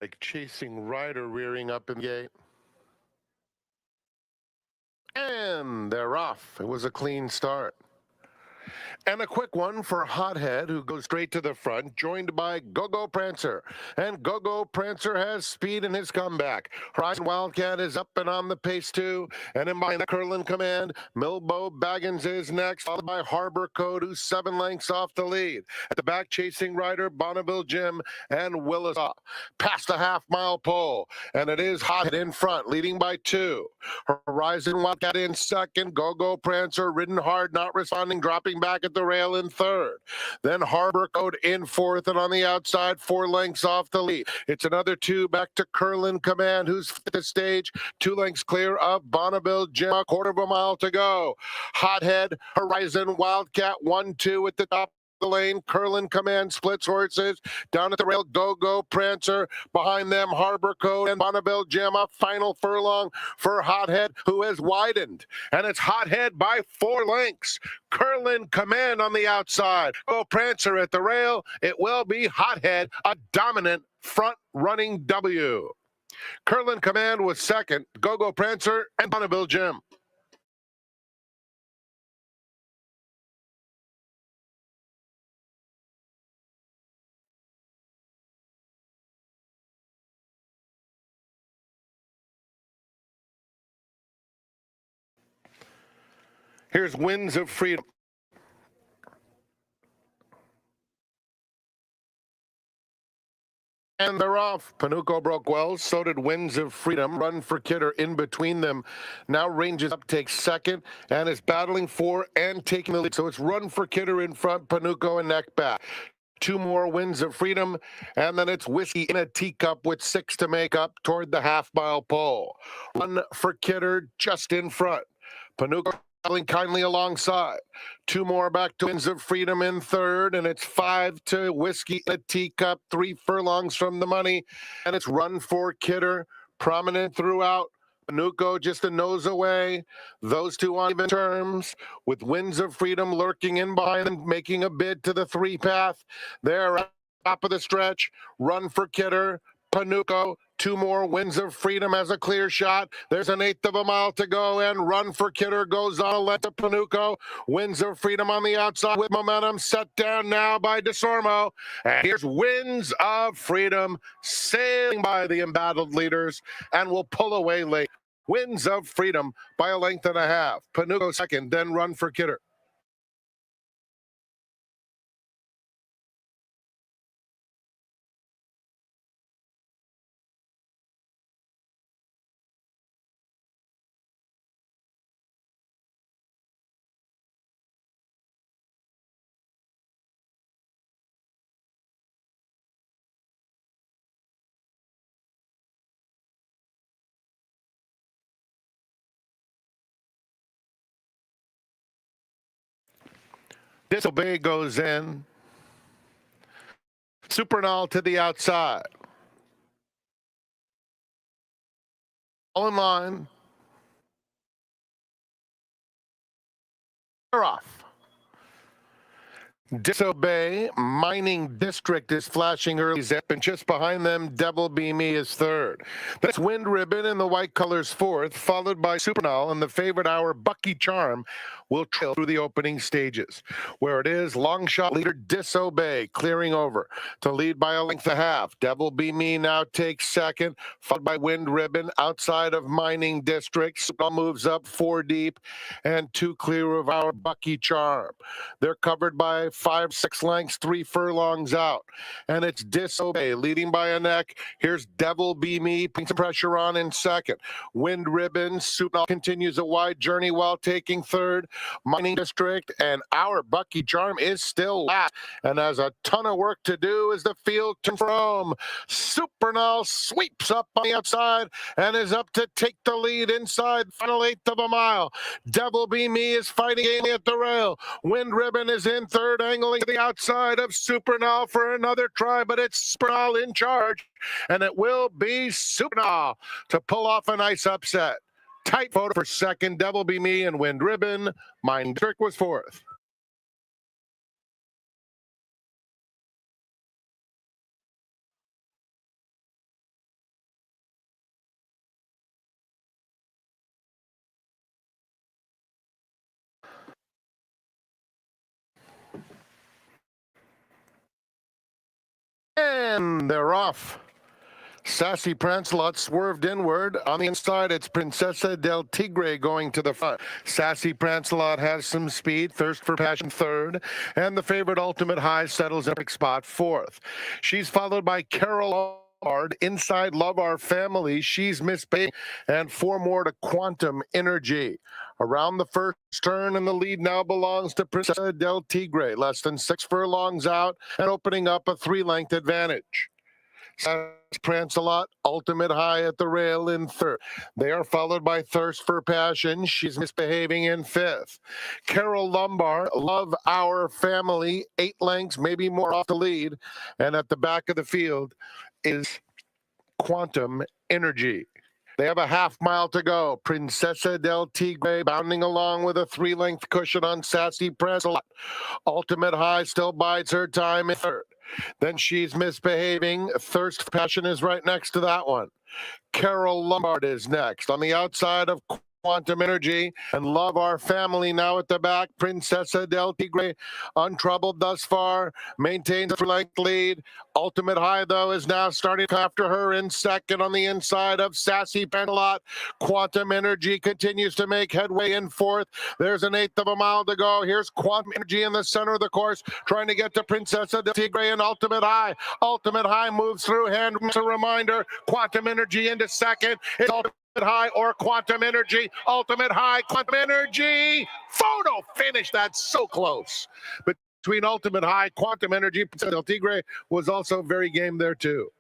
Like chasing rider rearing up in the gate. And they're off. It was a clean start. And a quick one for Hothead, who goes straight to the front, joined by Go-Go Prancer. And Go-Go Prancer has speed in his comeback. Horizon Wildcat is up and on the pace, too. And in behind the Curlin Command, Milbo Baggins is next, followed by Harbor Code, who's 7 lengths off the lead. At the back, chasing rider, Bonneville Jim and Willis past the half-mile pole. And it is Hothead in front, leading by 2. Horizon Wildcat in second. Go-Go Prancer ridden hard, not responding, dropping back at the rail in third. Then Harbor Code in fourth, and on the outside, 4 lengths off the lead. It's another 2 back to Curlin Command, who's at the stage, 2 lengths clear of Bonneville Jim, a quarter of a mile to go. Hothead, Horizon Wildcat, 1-2 at the top the lane. Curlin Command splits horses. Down at the rail, Go-Go Prancer. Behind them, Harbor Code and Bonneville Jim. A final furlong for Hothead, who has widened. And it's Hothead by 4 lengths. Curlin Command on the outside. Go Prancer at the rail. It will be Hothead, a dominant front-running W. Curlin Command was second. Go-Go Prancer and Bonneville Jim. Here's Winds of Freedom. And they're off. Panuco broke well. So did Winds of Freedom. Run for Kidder in between them. Now ranges up, takes second, and is battling for and taking the lead. So it's Run for Kidder in front, Panuco and neck back. 2 more Winds of Freedom, and then it's Whiskey in a Teacup with 6 to make up toward the half-mile pole. Run for Kidder just in front. Panuco traveling kindly alongside. 2 more back to Winds of Freedom in third, and it's 5 to Whiskey in a Teacup, 3 furlongs from the money, and it's Run for Kidder, prominent throughout. Panuco just a nose away. Those 2 on even terms, with Winds of Freedom lurking in behind and making a bid to the 3 path. They're at the top of the stretch. Run for Kidder, Panuco. 2 more Winds of Freedom has a clear shot. There's an 1/8 of a mile to go, and Run for Kidder goes on a left to Panuco. Winds of Freedom on the outside with momentum, set down now by DeSormo. And here's Winds of Freedom sailing by the embattled leaders and will pull away late. Winds of Freedom by a length and a half. Panuco second, then Run for Kidder. Disobey goes in. Supernal to the outside. All in line. They're off. Disobey, Mining District is flashing early zip, and just behind them, Devil Be Me is third. That's Wind Ribbon in the white colors fourth, followed by Supernal, and the favorite hour, Bucky Charm, will trail through the opening stages. Where it is, long shot leader Disobey, clearing over to lead by a length and a half. Devil Be Me now takes second, followed by Wind Ribbon outside of Mining District. Supernal moves up 4 deep, and 2 clear of our Bucky Charm. They're covered by 5, 6 lengths, 3 furlongs out. And it's Disobey leading by a neck. Here's Devil Be Me, putting some pressure on in second. Wind Ribbon, Supernal continues a wide journey while taking third. Mining District and our Bucky Charm is still last and has a ton of work to do as the field turns for home. Supernal sweeps up on the outside and is up to take the lead inside the final 1/8 of a mile. Devil Be Me is fighting gamely at the rail. Wind Ribbon is in third, angling to the outside of Supernal for another try, but it's Supernal in charge, and it will be Supernal to pull off a nice upset. Tight photo for second, Devil Be Me and Wind Ribbon. Mining District was fourth. And they're off. Sassy Prancelot swerved inward. On the inside, it's Princesa del Tigre going to the front. Sassy Prancelot has some speed. Thirst for Passion third. And the favorite Ultimate High settles in spot fourth. She's followed by Carol Lombard. Inside Love Our Family, she's misbehaving. And four more to Quantum Energy. Around the first turn, and the lead now belongs to Princesa del Tigre. Less than 6 furlongs out and opening up a 3-length advantage. Prancelot, Ultimate High at the rail in third. They are followed by Thirst for Passion. She's misbehaving in fifth. Carol Lombard, Love Our Family, 8 lengths, maybe more off the lead. And at the back of the field is Quantum Energy. They have a half mile to go. Princesa del Tigre bounding along with a 3-length cushion on Sassy Prancelot. Ultimate High still bides her time in third. Then she's misbehaving. Thirst for Passion is right next to that one. Carol Lombard is next. On the outside of Quantum Energy and Love Our Family now at the back. Princesa del Tigre, untroubled thus far, maintains a 3-length lead. Ultimate High, though, is now starting after her in second on the inside of Sassy Prancelot. Quantum Energy continues to make headway in fourth. There's an 1/8 of a mile to go. Here's Quantum Energy in the center of the course, trying to get to Princesa del Tigre and Ultimate High. Ultimate High moves through hand. As a reminder, Quantum Energy into second. It's Ultimate High or Quantum Energy. Ultimate High, Quantum Energy. Photo finish. That's so close. But between Ultimate High, Quantum Energy, Princesa del Tigre was also very game there too.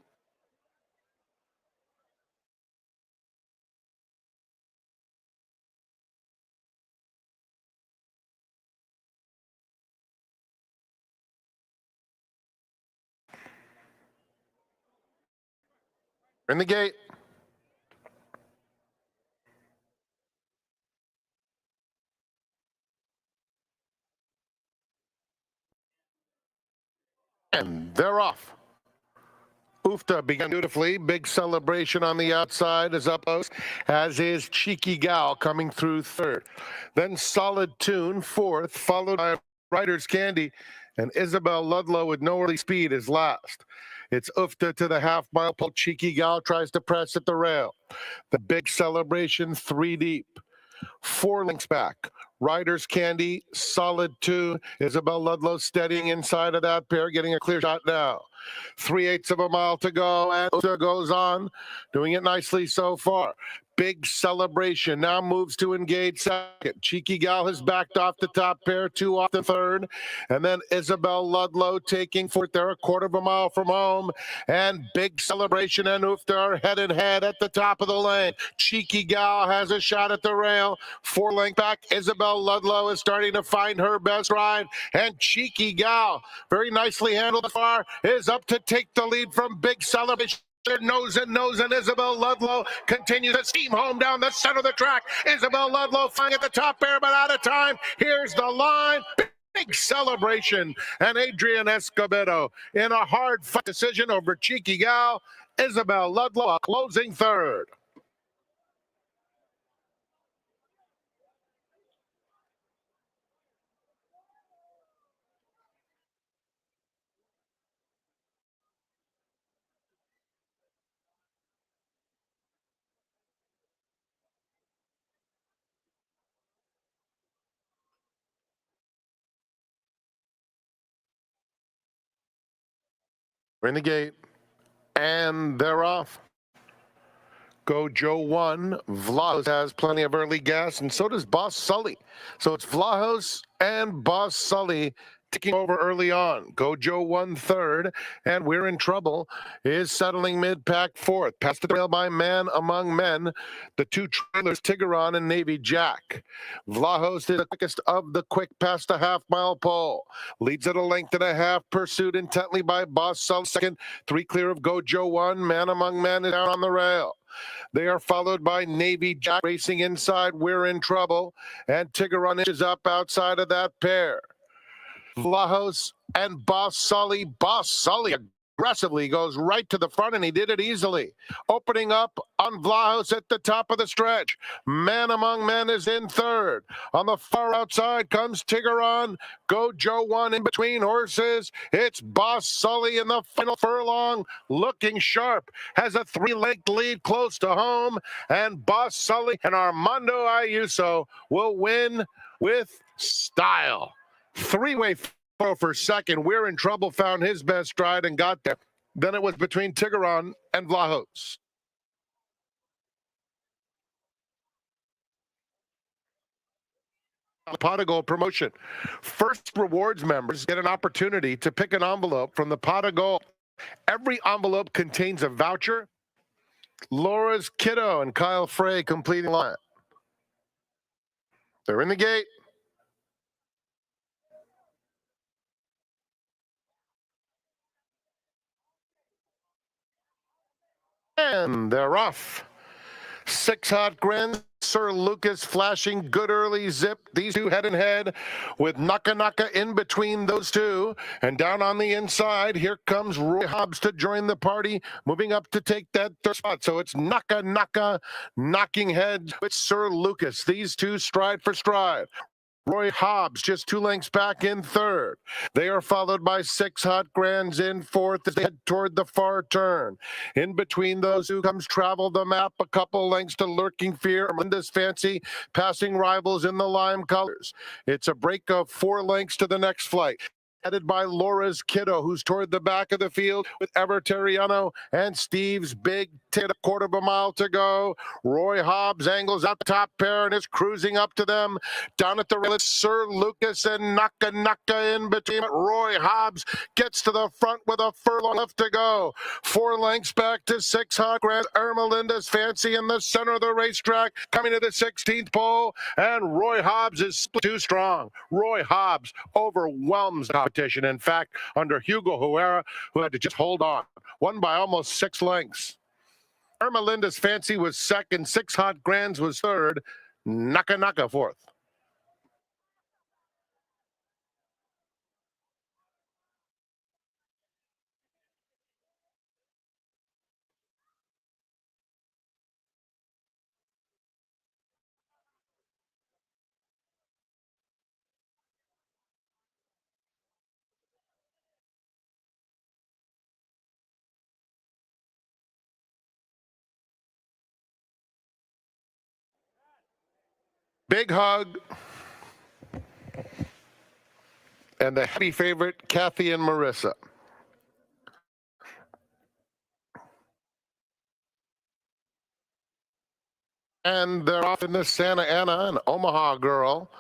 In the gate. And they're off. Ufta began beautifully. Big celebration on the outside is up close, as is Cheeky Gal coming through third. Then Solid Tune fourth, followed by Writer's Candy, and Isabel Ludlow with no early speed is last. It's Ufta to the half-mile pole. Cheeky Gal tries to press at the rail. The big celebration 3 deep. 4 lengths back. Writer's Candy, Solid Tune. Isabel Ludlow steadying inside of that pair, getting a clear shot now. 3/8 of a mile to go, and Ufta goes on, doing it nicely so far. Big celebration now moves to engage second. Cheeky Gal has backed off the top pair, 2 off the third. And then Isabel Ludlow taking fourth there, 1/4 of a mile from home. And Big Celebration and Ufta are head and head at the top of the lane. Cheeky Gal has a shot at the rail. 4 length back. Isabel Ludlow is starting to find her best ride. And Cheeky Gal, very nicely handled far, is up to take the lead from Big Celebration. Nose and Isabel Ludlow continues to steam home down the center of the track. Isabel Ludlow flying at the top there, but out of time. Here's the line. Big Celebration and Adrian Escobedo in a hard fight decision over Cheeky Gal. Isabel Ludlow a closing third. We're in the gate, and they're off. Go Joe 1. Vlahos has plenty of early gas, and so does Boss Sully. So it's Vlahos and Boss Sully ticking over early on. Go Joe 1 third, and We're in Trouble is settling mid-pack fourth. Past the trail by Man Among Men, the 2 trailers, Tigeron and Navy Jack. Vlahos is the quickest of the quick past the half-mile pole. Leads at a length and a half, pursued intently by Boss Sully. Second, 3 clear of Go Joe 1. Man Among Men is down on the rail. They are followed by Navy Jack racing inside. We're in Trouble, and Tigeron is up outside of that pair. Vlahos and Boss Sully. Boss Sully, a aggressively goes right to the front, and he did it easily. Opening up on Vlahos at the top of the stretch. Man Among Men is in third. On the far outside comes Tigeron. Go Joe One in between horses. It's Boss Sully in the final furlong, looking sharp. Has a 3-length lead close to home, and Boss Sully and Armando Ayuso will win with style. Three-way for second. We're in trouble, found his best stride and got there. Then it was between Tigeron and Vlahos. Pot of Gold promotion. First Rewards members get an opportunity to pick an envelope from the Pot of Gold. Every envelope contains a voucher. Laura's Kiddo and Kyle Frey completing the line. They're in the gate. And they're off. 6 Hot Grand, Sir Lucas flashing good early zip. These two head and head with Nakatani in between those two. And down on the inside, here comes Roy Hobbs to join the party, moving up to take that third spot. So it's Nakatani knocking heads with Sir Lucas. These two stride for stride. Roy Hobbs just 2 lengths back in third. They are followed by 6 Hot Grands in fourth as they head toward the far turn. In between those two comes Travel the Map, a couple lengths to Lurking Fear. Linda's Fancy passing rivals in the lime colors. It's a break of 4 lengths to the next flight. Headed by Laura's Kiddo, who's toward the back of the field with Everteriano and Steve's Big Tit, a quarter of a mile to go. Roy Hobbs angles out the top pair and is cruising up to them. Down at the rail, it's Sir Lucas and Nakatani in between. Roy Hobbs gets to the front with a furlong left to go. 4 lengths back to 6 Hot Grand. Ermelinda's Fancy in the center of the racetrack, coming to the 16th pole, and Roy Hobbs is too strong. Roy Hobbs overwhelms the competition. In fact, under Hugo Herrera, who had to just hold on, won by almost 6 lengths. Ermelinda's Fancy was second, 6 Hot Grands was third, Nakatani fourth. Big Hug and the heavy favorite, Kathy and Marissa. And they're off in the Santa Ana, an Omaha girl.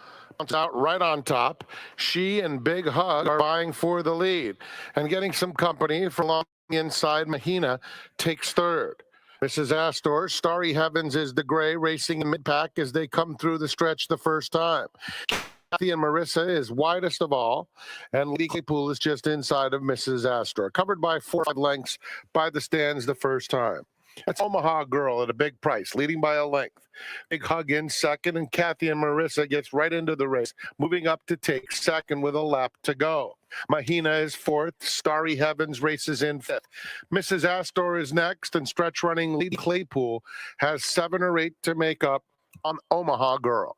Out right on top. She and Big Hug are vying for the lead and getting some company for long inside. Mahina takes third. Mrs. Astor, Starry Heavens is the gray, racing in mid-pack as they come through the stretch the first time. Kathy and Marissa is widest of all, and Lady Claypool is just inside of Mrs. Astor, covered by 4 or 5 lengths by the stands the first time. That's Omaha Girl at a big price, leading by a length. Big Hug in second, and Kathy and Marissa gets right into the race, moving up to take second with a lap to go. Mahina is fourth. Starry Heavens races in fifth. Mrs. Astor is next, and stretch running Lady Claypool has 7 or 8 to make up on Omaha Girl.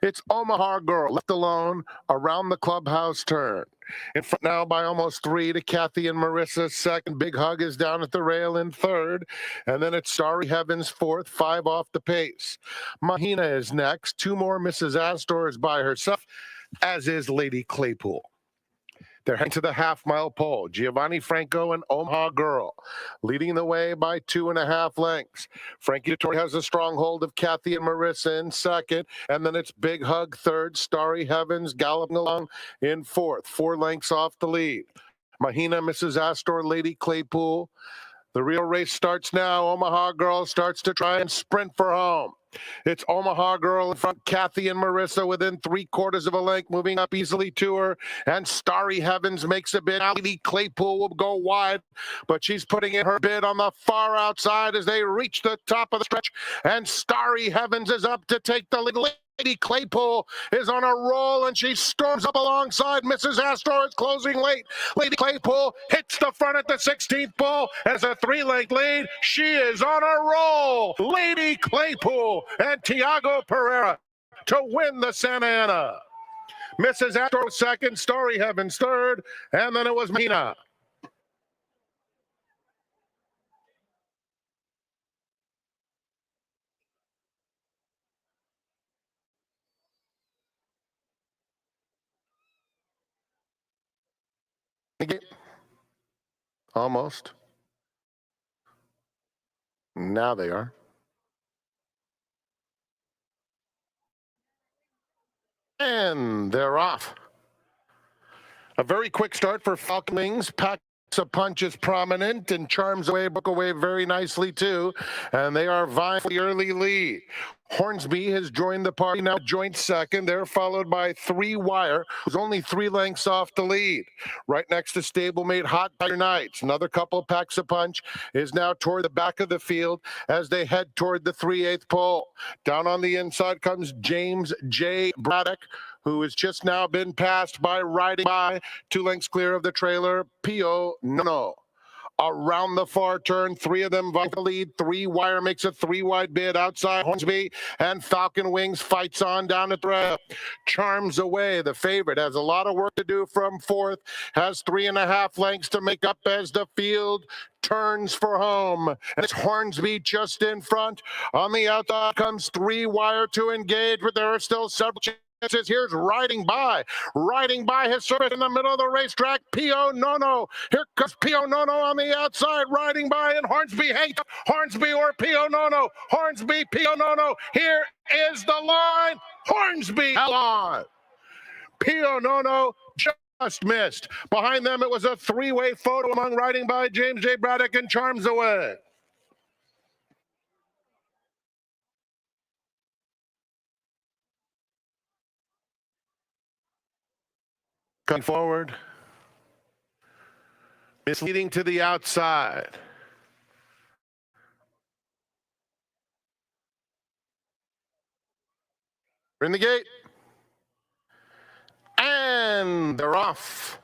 It's Omaha Girl left alone around the clubhouse turn. In front now by almost 3 to Kathy and Marissa second. Big Hug is down at the rail in third. And then it's Starry Heavens fourth, 5 off the pace. Mahina is next. 2 more Mrs. Astor is by herself, as is Lady Claypool. They're heading to the half-mile pole. Giovanni Franco and Omaha Girl leading the way by 2.5 lengths. Frankie Dettori has a strong hold of Kathy and Marissa in second. And then it's Big Hug third. Starry Heavens galloping along in fourth. 4 lengths off the lead. Mahina, Mrs. Astor, Lady Claypool. The real race starts now. Omaha Girl starts to try and sprint for home. It's Omaha Girl in front, Kathy and Marissa within 3/4 of a length, moving up easily to her. And Starry Heavens makes a bid. Lady Claypool will go wide, but she's putting in her bid on the far outside as they reach the top of the stretch. And Starry Heavens is up to take the lead. Lady Claypool is on a roll, and she storms up alongside Mrs. Astor. It's closing late. Lady Claypool hits the front at the 16th pole as a 3-length lead. She is on a roll. Lady Claypool and Tiago Pereira to win the Santa Ana. Mrs. Astor was second, Story Heavens third, and then it was Mina. Almost. Now they are. And they're off. A very quick start for Falcon Wings. Packs a punch is prominent and charms away, book away very nicely too. And they are vying for the early lead. Hornsby has joined the party now, joint second. They're followed by 3 Wire, who's only 3 lengths off the lead. Right next to stablemate Hot Tiger Nights. Another couple packs a punch is now toward the back of the field as they head toward the 3/8 pole. Down on the inside comes James J. Braddock, who has just now been passed by Riding By, 2 lengths clear of the trailer, Pio Nono. Around the far turn, 3 of them vying for the lead. 3 Wire makes a 3-wide bid outside Hornsby, and Falcon Wings fights on down the thread. Charms away. The favorite has a lot of work to do from fourth, has 3.5 lengths to make up as the field turns for home. And it's Hornsby just in front. On the outside comes 3 Wire to engage, but there are still several chances. Here's Riding By. Riding By his service in the middle of the racetrack. Pio Nono. Here comes Pio Nono on the outside. Riding By, and Hornsby hates Hornsby or Pio Nono. Hornsby, Pio Nono. Here is the line. Hornsby on. Pio Nono just missed. Behind them, it was a 3-way photo among Riding By, James J. Braddock, and Charms Away. Coming forward. Misleading to the outside. We're in the gate. And they're off.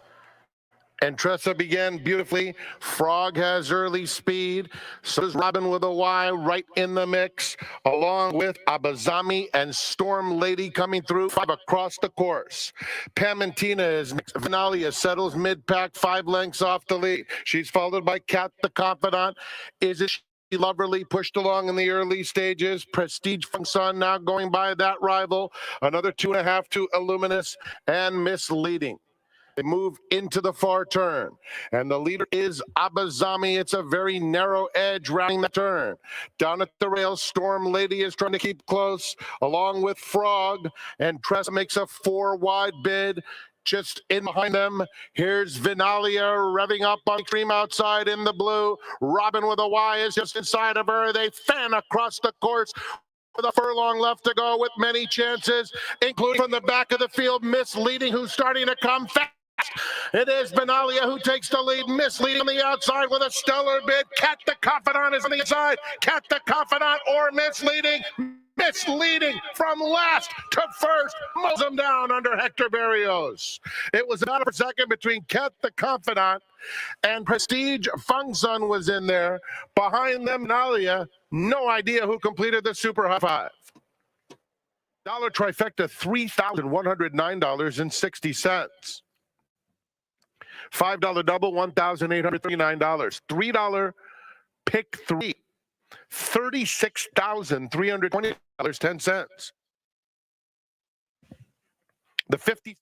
And Tressa began beautifully. Frog has early speed. So does Robin with a Y right in the mix, along with Abazami and Storm Lady coming through 5 across the course. Pamentina is next. Vinalia settles mid-pack 5 lengths off the lead. She's followed by Cat the Confidant. Is it Loverly pushed along in the early stages? Prestige Function now going by that rival. Another 2.5 to Illuminous and Misleading. They move into the far turn, and the leader is Abazami. It's a very narrow edge rounding the turn. Down at the rails, Storm Lady is trying to keep close, along with Frog, and Tressa makes a 4-wide bid. Just in behind them, here's Vinalia revving up on extreme outside in the blue. Robin with a Y is just inside of her. They fan across the course with a furlong left to go with many chances, including from the back of the field, Misleading, who's starting to come fast. It is Benalia who takes the lead. Misleading on the outside with a stellar bid. Cat the Confidant is on the inside. Cat the Confidant or Misleading. Misleading from last to first. Mows them down under Hector Barrios. It was about a second between Cat the Confidant and Prestige Fungsun was in there. Behind them, Benalia. No idea who completed the super high five. Dollar trifecta, $3,109.60. $5 double, $1,839. $3 pick 3, $36,320.10. The 50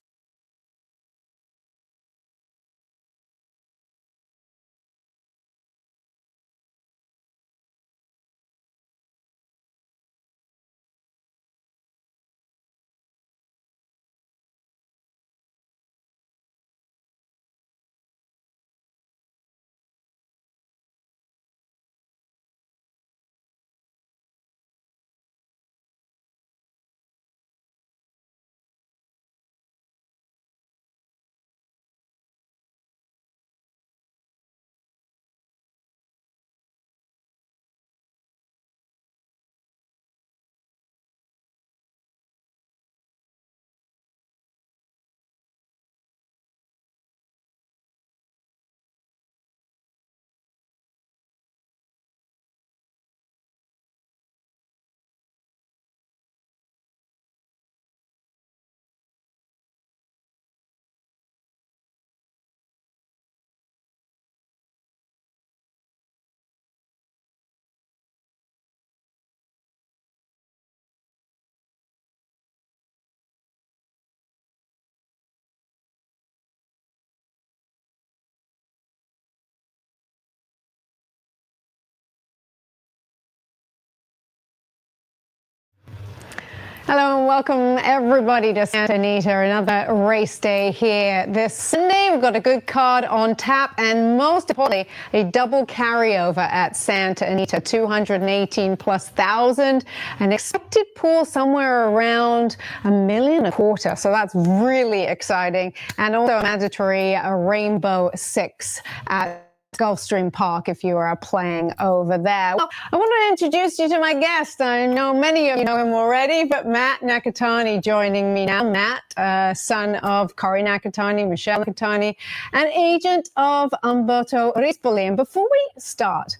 Hello and welcome everybody to Santa Anita, another race day here this Sunday. We've got a good card on tap and most importantly, a double carryover at Santa Anita, 218 plus thousand, an expected pool somewhere around 1.25 million. So that's really exciting. And also a mandatory Rainbow 6 at Gulfstream Park if you are playing over there. Well, I want to introduce you to my guest. I know many of you know him already, but Matt Nakatani joining me now. Matt, son of Cory Nakatani, Michelle Nakatani, and agent of Umberto Rispoli. And before we start,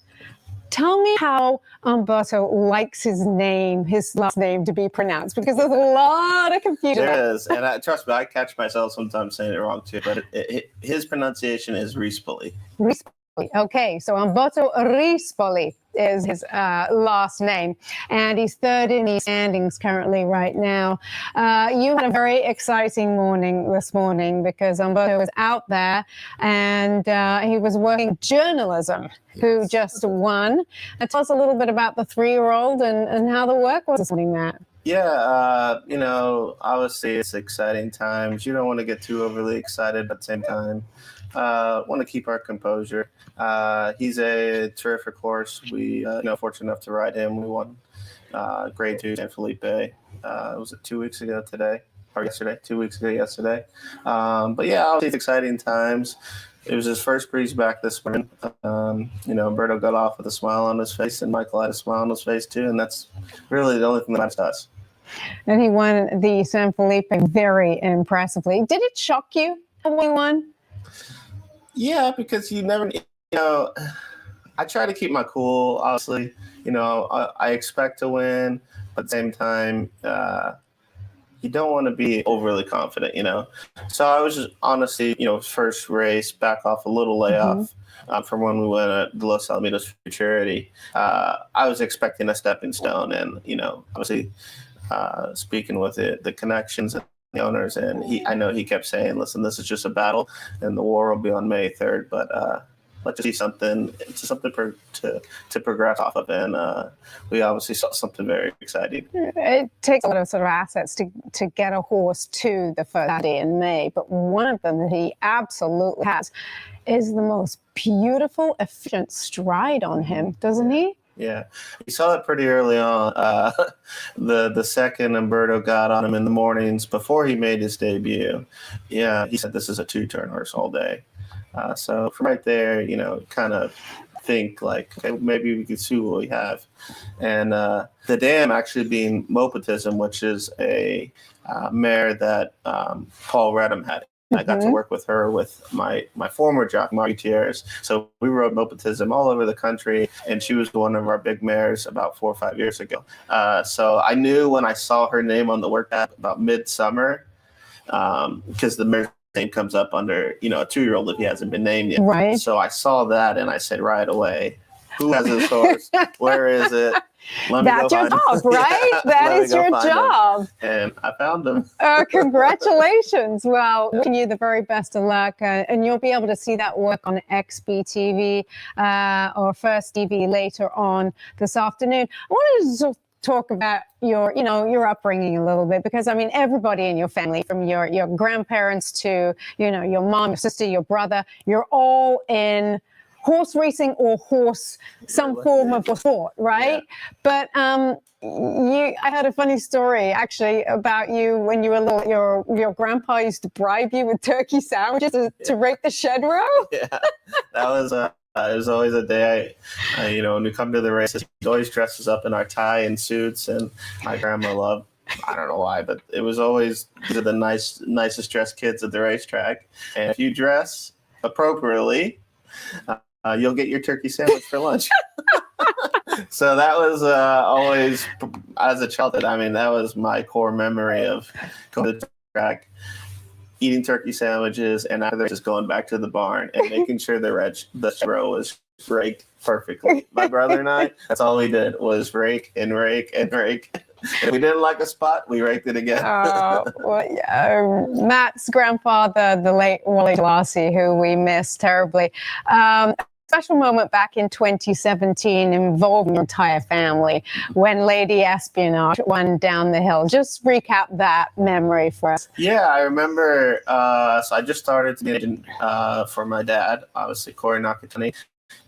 tell me how Umberto likes his last name to be pronounced, because there's a lot of confusion. There is, and trust me, I catch myself sometimes saying it wrong too, but his pronunciation is Rispoli. Rispoli. Okay, so Umberto Rispoli is his last name, and he's third in the standings currently right now. You had a very exciting morning this morning because Umberto was out there and he was working journalism, who just won. Tell us a little bit about the 3-year-old and how the work was this morning, Matt. Yeah, obviously it's exciting times. You don't want to get too overly excited, but at the same time, want to keep our composure. He's a terrific horse. We, fortunate enough to ride him. We won Grade 2 San Felipe. Was it 2 weeks ago today? Or yesterday? 2 weeks ago yesterday. But yeah, obviously it's exciting times. It was his first breeze back this morning. Umberto got off with a smile on his face, and Michael had a smile on his face too, and that's really the only thing that matters to us. And he won the San Felipe very impressively. Did it shock you how he won? Yeah, because you never, I try to keep my cool, obviously. I expect to win, but at the same time, you don't want to be overly confident, So I was just honestly, first race, back off a little layoff from when we went at the Los Alamitos Futurity. I was expecting a stepping stone, and obviously speaking with the connections and the owners, and I know he kept saying, "Listen, this is just a battle, and the war will be on May 3rd." But let's see something to progress off of, and we obviously saw something very exciting. It takes a lot of sort of assets to get a horse to the first day in May, but one of them that he absolutely has is the most beautiful, efficient stride on him, doesn't he? Yeah, you saw it pretty early on. The second Umberto got on him in the mornings before he made his debut. Yeah, he said this is a 2-turn horse all day. So from right there, kind of think like, okay, maybe we could see what we have. And the dam actually being Mopatism, which is a mare that Paul Redham had. I got to work with her with my former jock, Mark Gutierrez. So we rode Mopatism all over the country, and she was one of our big mares about 4 or 5 years ago. So I knew when I saw her name on the work app about midsummer, because the mare's name comes up under, a 2-year-old if he hasn't been named yet. Right. So I saw that, and I said right away, who has this horse? Where is it? That's your job, right? That is your job. And I found him. Congratulations. Well, wishing you the very best of luck. And you'll be able to see that work on XBTV or First TV later on this afternoon. I wanted to talk about your upbringing a little bit, because everybody in your family, from your grandparents to your mom, your sister, your brother, you're all in horse racing or some form of sport, right? Yeah. But I heard a funny story actually about you when you were little. Your grandpa used to bribe you with turkey sandwiches to rake the shed row. Yeah, that was it was always a day. When we come to the races, he always dresses up in our tie and suits, and my grandma loved. I don't know why, but it was always the nicest dressed kids at the racetrack. And if you dress appropriately, you'll get your turkey sandwich for lunch. So that was always, as a child, that was my core memory of going to the track, eating turkey sandwiches, and after that, just going back to the barn and making sure the row was raked perfectly. My brother and I, that's all we did was rake and rake and rake. If we didn't like a spot, we raked it again. Matt's grandfather, the late Wally Lassie, who we miss terribly. special moment back in 2017 involving your entire family when Lady Espionage won down the hill. Just recap that memory for us. Yeah, I remember. So I just started to be an agent for my dad, obviously Corey Nakatani,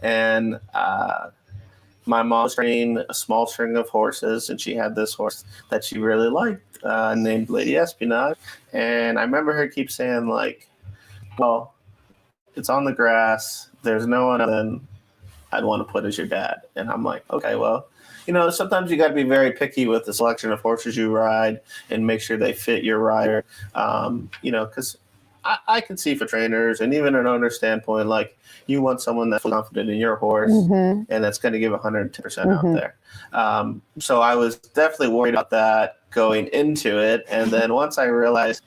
and my mom was training a small string of horses, and she had this horse that she really liked named Lady Espionage. And I remember her keep saying, like, well, it's on the grass. There's no one other than I'd want to put as your dad. And I'm like, okay, well, sometimes you got to be very picky with the selection of horses you ride and make sure they fit your rider. Because I can see for trainers and even an owner's standpoint, like you want someone that's confident in your horse and that's going to give 110% out there. So I was definitely worried about that going into it. And then once I realized,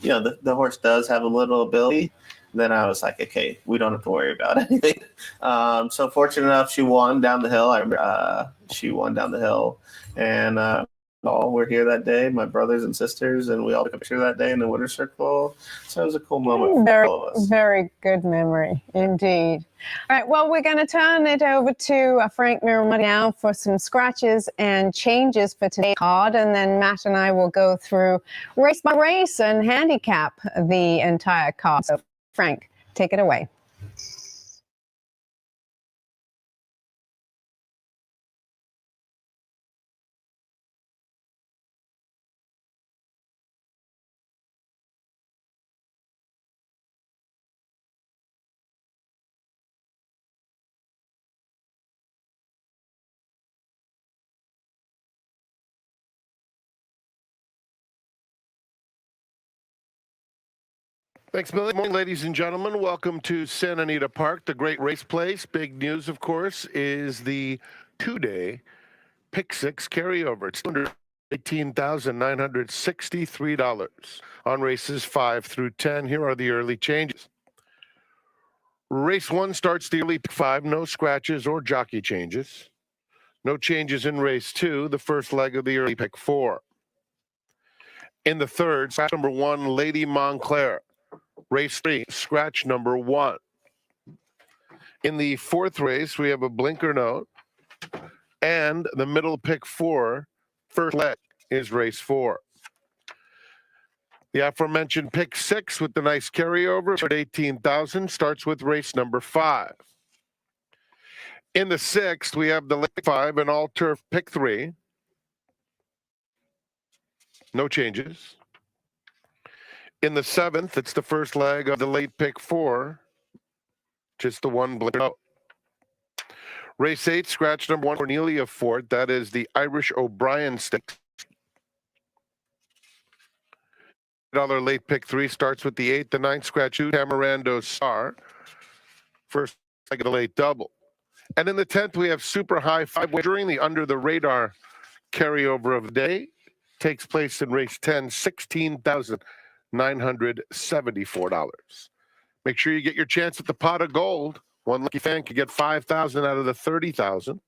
the horse does have a little ability, then I was like, okay, we don't have to worry about anything. So fortunate enough, she won down the hill. She won down the hill, and all were here that day, my brothers and sisters, and we all took a picture that day in the winner's circle. So it was a cool moment for all of us. Very good memory, indeed. All right, well, we're going to turn it over to Frank Miramati now for some scratches and changes for today's card, and then Matt and I will go through race by race and handicap the entire card. So Frank, take it away. Thanks, Millie. Morning, ladies and gentlemen. Welcome to Santa Anita Park, the great race place. Big news, of course, is the two-day Pick Six carryover. It's $118,963 on races 5 through 10. Here are the early changes. Race 1 starts the early Pick 5, no scratches or jockey changes. No changes in race 2, the first leg of the early Pick 4. In the third, scratch number 1, Lady Montclair. Race 3, scratch number 1. In the fourth race, we have a blinker note. And the middle Pick 4, first leg, is race 4. The aforementioned Pick 6 with the nice carryover at 18,000 starts with race number 5. In the sixth, we have the late 5 and all-turf Pick 3. No changes. In the seventh, it's the first leg of the late Pick 4. Just the one blinker note. Race 8, scratch number 1, Cornelia Fort. That is the Irish O'Brien Stakes. $1 late Pick 3 starts with the 8th, the 9th, scratch 2, Tamarando Star. First leg of the late double. And in the 10th, we have super high 5 wagering. The under the radar carryover of the day takes place in race 10, $16,974. Make sure you get your chance at the pot of gold. One lucky fan could get $5,000 out of the $30,000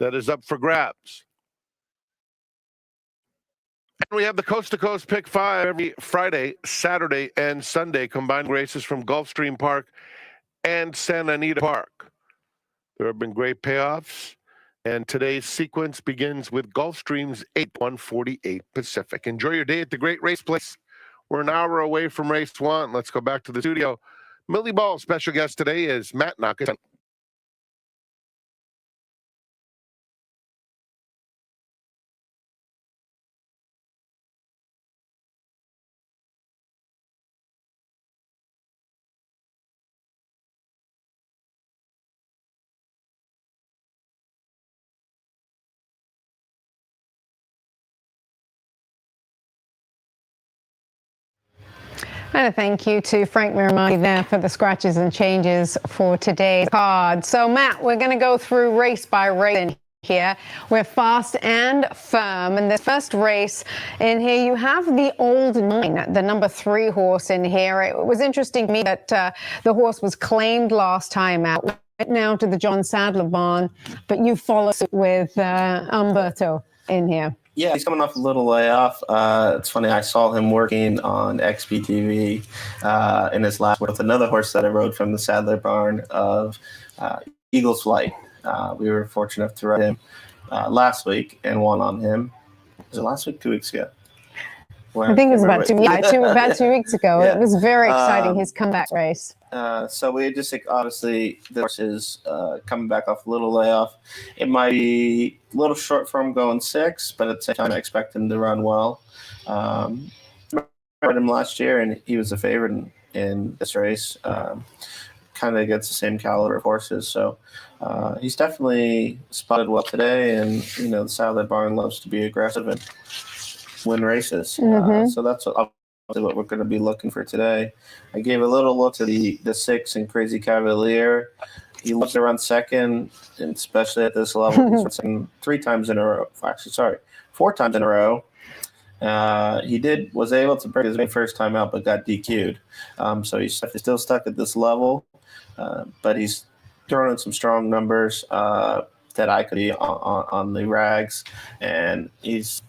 that is up for grabs. And we have the Coast to Coast Pick 5 every Friday, Saturday, and Sunday, combined races from Gulfstream Park and Santa Anita Park. There have been great payoffs, and today's sequence begins with Gulfstream's 8-148 Pacific. Enjoy your day at the great race place. We're an hour away from race 1. Let's go back to the studio. Millie Ball, special guest today is Matt Nakatani. And a thank you to Frank Miramati there for the scratches and changes for today's card. So, Matt, we're going to go through race by race in here. We're fast and firm. In this first race in here, you have the Old Nine, the number 3 horse in here. It was interesting to me that the horse was claimed last time out. Went now to the John Sadler barn, but you follow with Umberto in here. Yeah, he's coming off a little layoff. It's funny, I saw him working on XBTV in his last with another horse that I rode from the Sadler barn of Eagle's Flight. We were fortunate enough to ride him last week and won on him. Was it last week, 2 weeks ago? I think it was about 2 weeks ago. Yeah. It was very exciting, his comeback race. So we just think, obviously, the horse is coming back off a little layoff. It might be a little short for him going 6, but at the same time, I expect him to run well. I rode him last year, and he was a favorite in this race. Kind of gets the same caliber of horses. So he's definitely spotted well today, and, the Sadler barn loves to be aggressive and win races. So that's what we're going to be looking for today. I gave a little look to the 6 in Crazy Cavalier. He loves to run second, and especially at this level. He's run second 4 times in a row. He was able to break his first time out, but got DQ'd. So he's still stuck at this level, but he's throwing in some strong numbers that I could be on the rags, and he's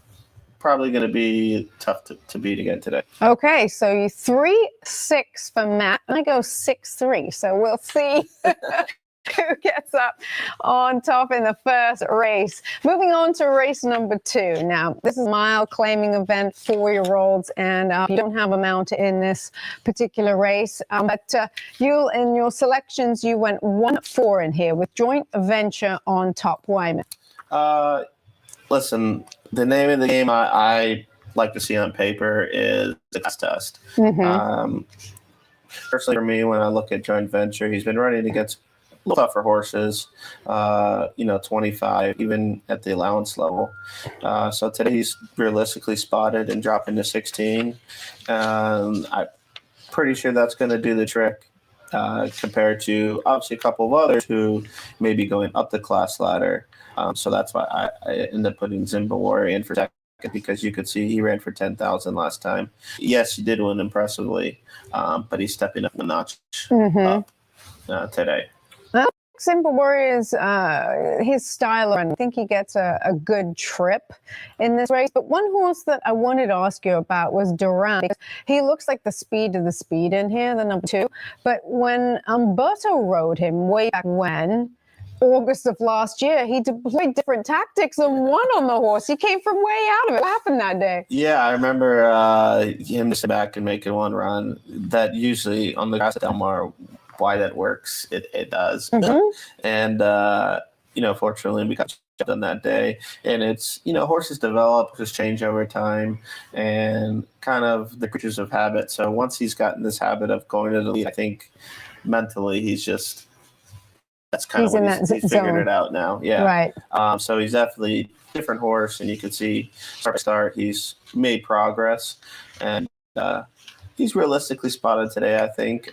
probably going to be tough to beat again today. Okay, so you 3-6 for Matt, and I go 6-3. So we'll see who gets up on top in the first race. Moving on to race number 2. Now, this is a mile claiming event, 4-year-olds, and you don't have a mount in this particular race. But you, in your selections, you went 1-4 in here with Joint Venture on top. Why? Listen, the name of the game I like to see on paper is the class test. Personally, for me, when I look at Joint Venture, he's been running against a little tougher horses, 25, even at the allowance level. So today he's realistically spotted and dropping to 16. I'm pretty sure that's going to do the trick. Compared to obviously a couple of others who may be going up the class ladder. So that's why I ended up putting Zimba Warrior in for second, because you could see he ran for 10,000 last time. Yes, he did win impressively, but he's stepping up a notch up today. Simple Warrior's his style, and I think he gets a good trip in this race. But one horse that I wanted to ask you about was Duran, because he looks like the speed of the speed in here, the number 2. But when Umberto rode him way back when, August of last year, he deployed different tactics and won on the horse. He came from way out of it. What happened that day? Yeah, I remember him sitting back and making one run. That usually on the grass at Del Mar, why that works, it does. And fortunately we got done that day, and it's horses develop, horses change over time, and kind of the creatures of habit. So once he's gotten this habit of going to the lead, I think mentally he's figured it out now. Right. So he's definitely a different horse, and you can see start he's made progress, and he's realistically spotted today, I think.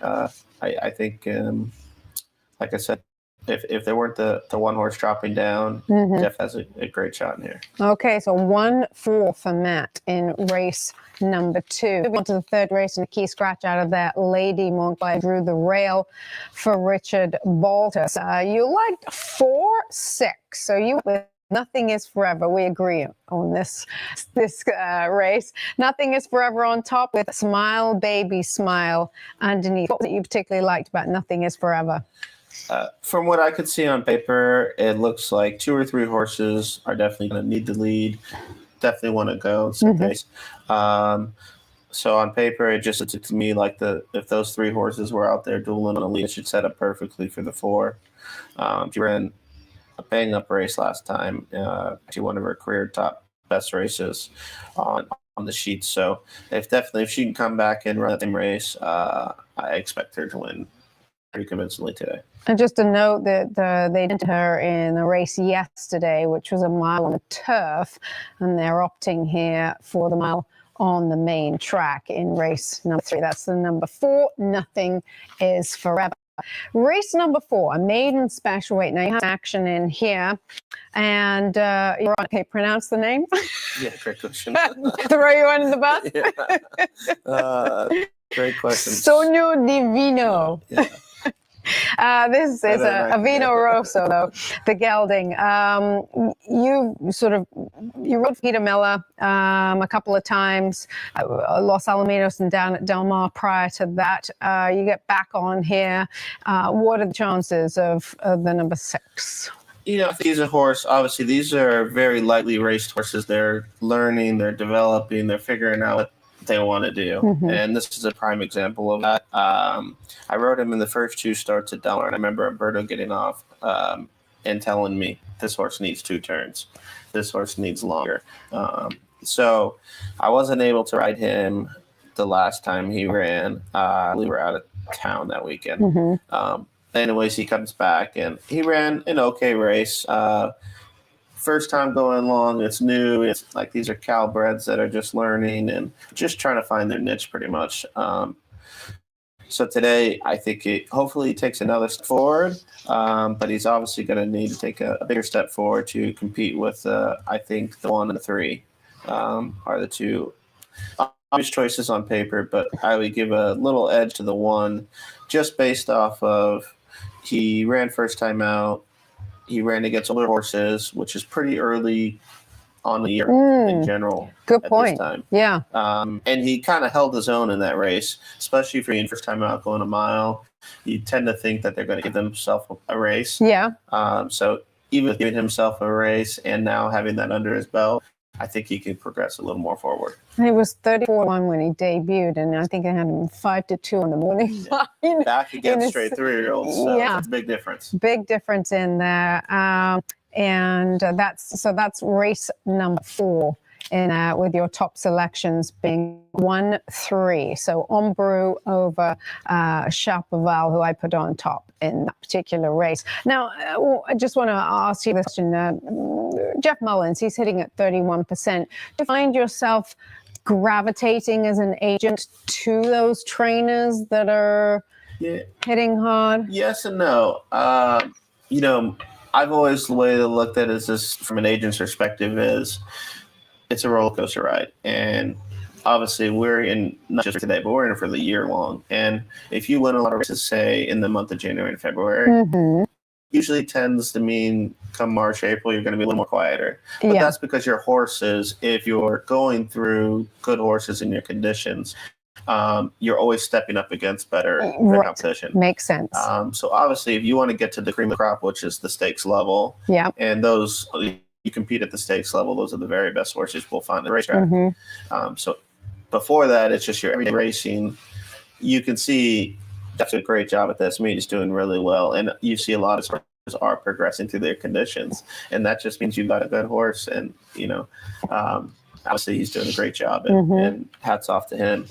I think, like I said, if there weren't the one horse dropping down, Jeff has a great shot in here. Okay, so 1-4 for Matt in race number 2. Moving on to the third race, and a key scratch out of that, Lady Montclair drew the rail for Richard Baltus. You liked 4-6, so you with Nothing is Forever. We agree on this race. Nothing is Forever on top with Smile Baby Smile underneath. What was it you particularly liked about Nothing is Forever? From what I could see on paper, it looks like 2 or 3 horses are definitely going to need the lead. Definitely want to go in some pace. So on paper, it just looked to me like if those 3 horses were out there dueling on a lead, it should set up perfectly for the 4. She ran a bang up race last time. Actually, one of her career top best races on the sheet. So if she can come back and run that same race, I expect her to win pretty convincingly today. And just a note that they did her in a race yesterday, which was a mile on the turf, and they're opting here for the mile on the main track in race number 3. That's the number 4. Nothing is Forever. Race number 4, a maiden special weight. Now you have action in here, and you're on. Okay, pronounce the name. Yeah, great question. Throw you under the bus. Yeah. Great question. Sogno Divino. Yeah. This is a Vino Rosso, though, the gelding. You rode Peter Miller a couple of times, Los Alamitos and down at Del Mar prior to that. You get back on here. What are the chances of the number 6? If he's a horse, obviously these are very lightly raced horses. They're learning, they're developing, they're figuring out what they want to do. Mm-hmm. And this is a prime example of that. I rode him in the first 2 starts at Del Mar, and I remember Umberto getting off and telling me, this horse needs 2 turns. This horse needs longer. So I wasn't able to ride him the last time he ran. We were out of town that weekend. Mm-hmm. Anyways, he comes back, and he ran an okay race. First time going long, it's new. It's like these are Calbreds that are just learning and just trying to find their niche pretty much. So today, I think hopefully he takes another step forward, but he's obviously going to need to take a bigger step forward to compete with, I think, the 1 and the 3 are the 2 obvious choices on paper, but I would give a little edge to the 1 just based off of he ran first time out. He ran against older horses, which is pretty early on the year in general. Good point. This time. Yeah. And he kind of held his own in that race, especially if you're in first time out going a mile. You tend to think that they're going to give themselves a race. Yeah. So even giving himself a race and now having that under his belt, I think he can progress a little more forward. He was 34-1 when he debuted, and I think I had him 5-2 on the morning line. Back against straight 3-year-olds. So yeah, that's a big difference. Big difference in there, and that's race number 4. With your top selections being 1, 3. So Ombrou over Chaparral, who I put on top in that particular race. Now, I just want to ask you this question. Jeff Mullins, he's hitting at 31%. Do you find yourself gravitating as an agent to those trainers that are hitting hard? Yes and no. I've always, the way to look at it is this from an agent's perspective is, it's a roller coaster ride. And obviously we're in not just for today, but we're in it for the year long. And if you win a lot of races, say in the month of January and February, usually tends to mean come March, April, you're going to be a little more quieter. But that's because your horses, if you're going through good horses in your conditions, you're always stepping up against better competition. Makes sense. So obviously if you want to get to the cream of the crop, which is the stakes level, and those you compete at the stakes level, those are the very best horses we'll find on the racetrack. So before that, it's just your everyday racing. You can see Jeff's a great job at this. I mean, he's doing really well. And you see a lot of horses are progressing through their conditions. And that just means you've got a good horse. And, obviously he's doing a great job. And hats off to him.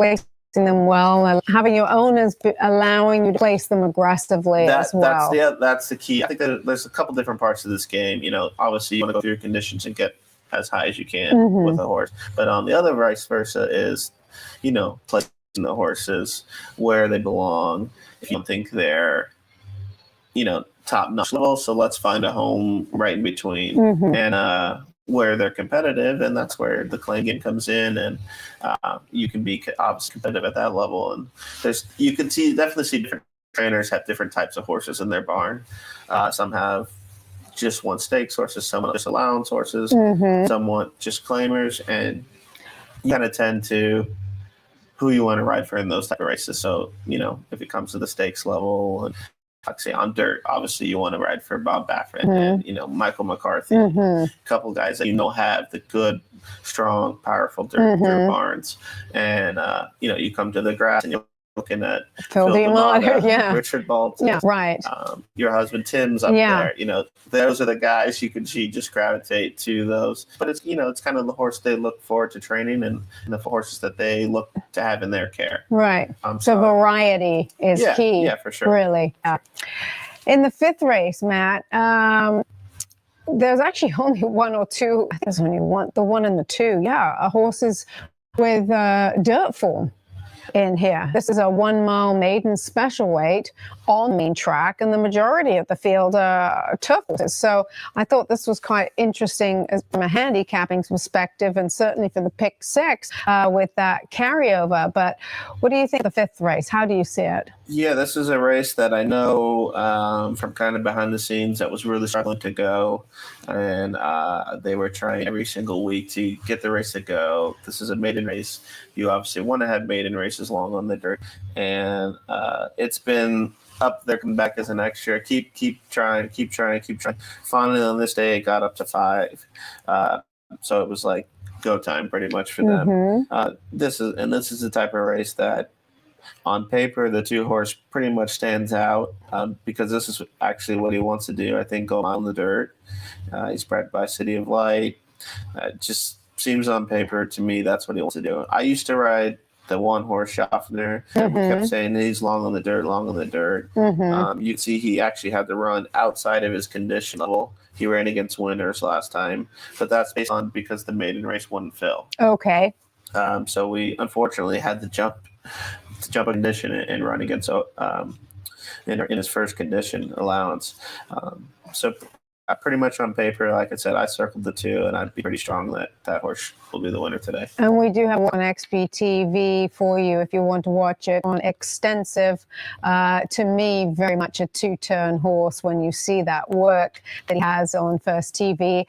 Them well, and having your owners allowing you to place them aggressively as well. That's the key. I think that there's a couple different parts of this game. Obviously you want to go through your conditions and get as high as you can with a horse. But on the other vice versa is, placing the horses where they belong. If you don't think they're, top-notch level, so let's find a home right in between. And where they're competitive, and that's where the claim game comes in, and you can be obviously competitive at that level. And you can definitely see different trainers have different types of horses in their barn. Some have just want stakes horses, some want just allowance horses, some want just claimers, and you kind of tend to who you want to ride for in those type of races. So if it comes to the stakes level, and like say on dirt, obviously you want to ride for Bob Baffert and Michael McCarthy, a couple guys that have the good, strong, powerful dirt barns, and you come to the grass and you're looking at Phil D'Amato, Richard Bolton, right. Your husband Tim's up there. Those are the guys you can see just gravitate to those. But it's it's kind of the horse they look forward to training and the horses that they look to have in their care. Right. So variety is key. Yeah, for sure. Really. In the 5th race, Matt, there's actually only 1 or 2. I think there's only one, the 1 and the 2. Yeah, horses with dirt form. in here. This is a 1 mile maiden special weight on main track, and the majority of the field are turf horses. So I thought this was quite interesting from a handicapping perspective, and certainly for the pick six with that carryover. But what do you think of the fifth race? How do you see it? Yeah, this is a race that I know from kind of behind the scenes that was really struggling to go, and they were trying every single week to get the race to go. This is a maiden race. You obviously want to have maiden races long on the dirt, and it's been up there, come back as an extra. Keep trying. Finally, on this day, it got up to 5. So it was like go time pretty much for them. This is the type of race that, on paper, the 2-horse pretty much stands out because this is actually what he wants to do. I think go on the dirt. He's bred by City of Light. Just seems on paper to me that's what he wants to do. I used to ride the 1-horse Schaffner. We kept saying he's long on the dirt. You see he actually had to run outside of his condition level. He ran against winners last time, but that's based on because the maiden race wouldn't fill. Okay. So we unfortunately had to jump a condition and run against in his first condition allowance. So pretty much on paper, like I said, I circled the 2, and I'd be pretty strong that horse will be the winner today. And we do have one XBTV for you if you want to watch it on extensive. To me, very much a 2-turn horse when you see that work that he has on First TV.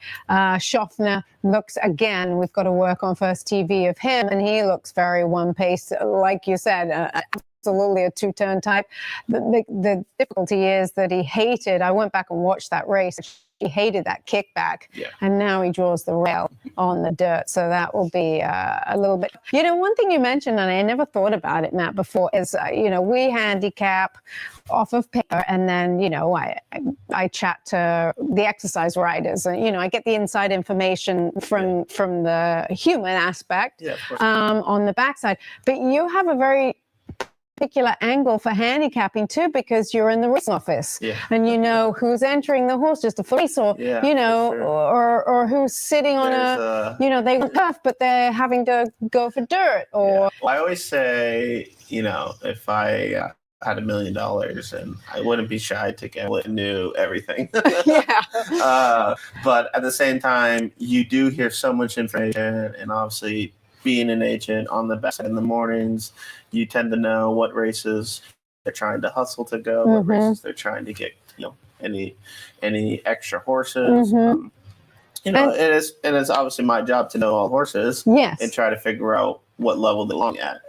Schaffner looks, again, we've got to work on First TV of him, and he looks very one-pace, like you said, absolutely a 2-turn type. The difficulty is that he hated, I went back and watched that race, he hated that kickback, and now he draws the rail on the dirt. So that will be a little bit. One thing you mentioned, and I never thought about it, Matt, before, is, we handicap off of paper, and then, I chat to the exercise riders, and, I get the inside information from the human aspect on the backside. But you have a very particular angle for handicapping too, because you're in the racing office and you know who's entering the horse just a fleece, or or who's sitting on they want tough but they're having to go for dirt, or well, I always say, if I had $1 million, and I wouldn't be shy to gamble and knew everything. But at the same time, you do hear so much information, and obviously being an agent on the backside in the mornings, you tend to know what races they're trying to hustle to go, what races they're trying to get, any extra horses. It is obviously my job to know all horses and try to figure out what level they belong at.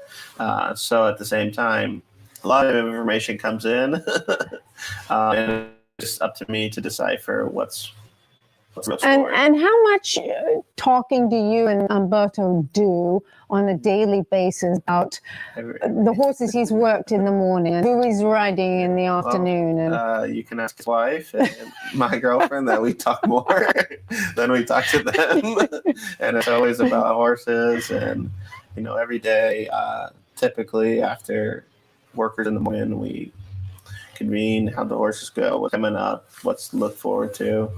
So at the same time, a lot of information comes in, and it's up to me to decipher what's and how much talking do you and Umberto do on a daily basis about the horses he's worked in the morning, who he's riding in the afternoon? You can ask his wife and my girlfriend that we talk more than we talk to them. And it's always about horses. And, every day, typically after workers in the morning, we convene how the horses go, what's coming up, what's to look forward to.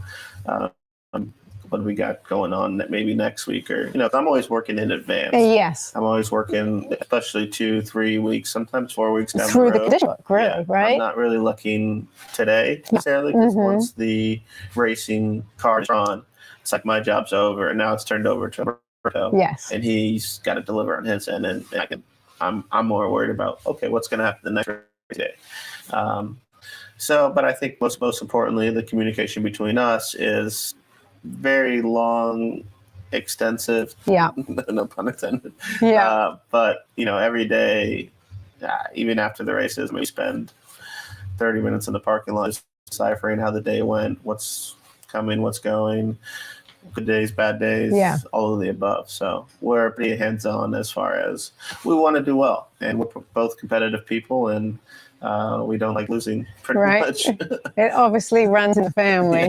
What we got going on maybe next week, or I'm always working in advance. Yes, I'm always working, especially 2-3 weeks, sometimes 4 weeks down through the road. The condition, really, right? I'm not really looking today necessarily, because once the racing car is on, it's like my job's over, and now it's turned over to Roberto. Yes, and he's got to deliver on his end, and I'm more worried about what's going to happen the next day. But I think most importantly, the communication between us is very long, extensive. No pun intended. But every day, even after the races, we spend 30 minutes in the parking lot deciphering how the day went, what's coming, what's going, good days, bad days, all of the above. So we're pretty hands-on as far as we want to do well, and we're both competitive people, and we don't like losing pretty much. It obviously runs in the family.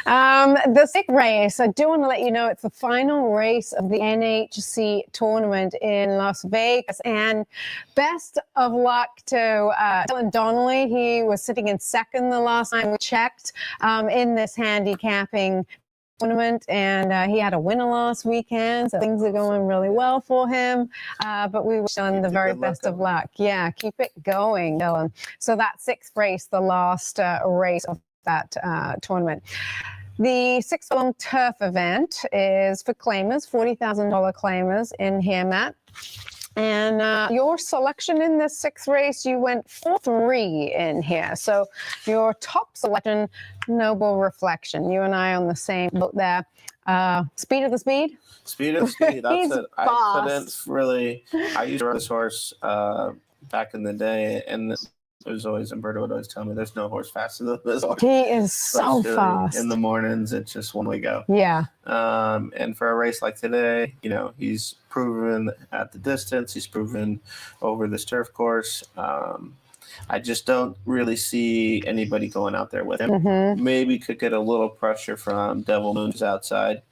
The sixth race, I do want to let you know it's the final race of the NHC tournament in Las Vegas. And best of luck to Dylan Donnelly. He was sitting in second the last time we checked in this handicapping tournament, and he had a winner last weekend, so things are going really well for him. But we wish him the very best of luck. Yeah, keep it going, Dylan. So that sixth race, the last race of that tournament. The 6 furlong turf event is for claimers, $40,000 claimers in here, Matt. And your selection in this sixth race, you went 4-3 in here. So your top selection, Noble Reflection. You and I on the same boat there. Speed of the speed? Speed of the speed. That's He's it. fast. I couldn't really. I used to run this horse back in the day, and it was always Umberto would always tell me, "There's no horse faster than this horse." He is so fast. In the mornings, it's just one way go. Yeah. And for a race like today, he's proven at the distance. He's proven over this turf course. I just don't really see anybody going out there with him. Mm-hmm. Maybe could get a little pressure from Devil Moon's outside.